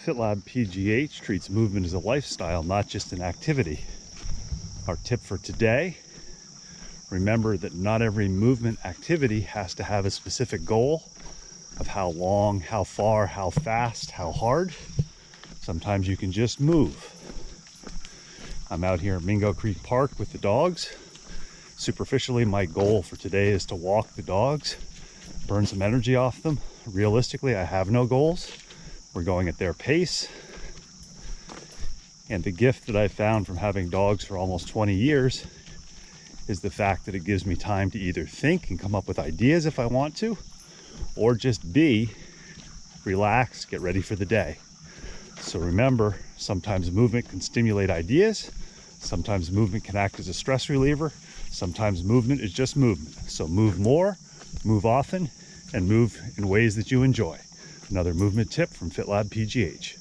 FitLab PGH treats movement as a lifestyle, not just an activity. Our tip for today: remember that not every movement activity has to have a specific goal of how long, how far, how fast, how hard. Sometimes you can just move. I'm out here at Mingo Creek Park with the dogs. Superficially, my goal for today is to walk the dogs, burn some energy off them. Realistically, I have no goals. We're going at their pace. And the gift that I found from having dogs for almost 20 years is the fact that it gives me time to either think and come up with ideas if I want to, or just be, relax, get ready for the day. So remember, sometimes movement can stimulate ideas. Sometimes movement can act as a stress reliever. Sometimes movement is just movement. So move more, move often, and move in ways that you enjoy. Another movement tip from FitLab PGH.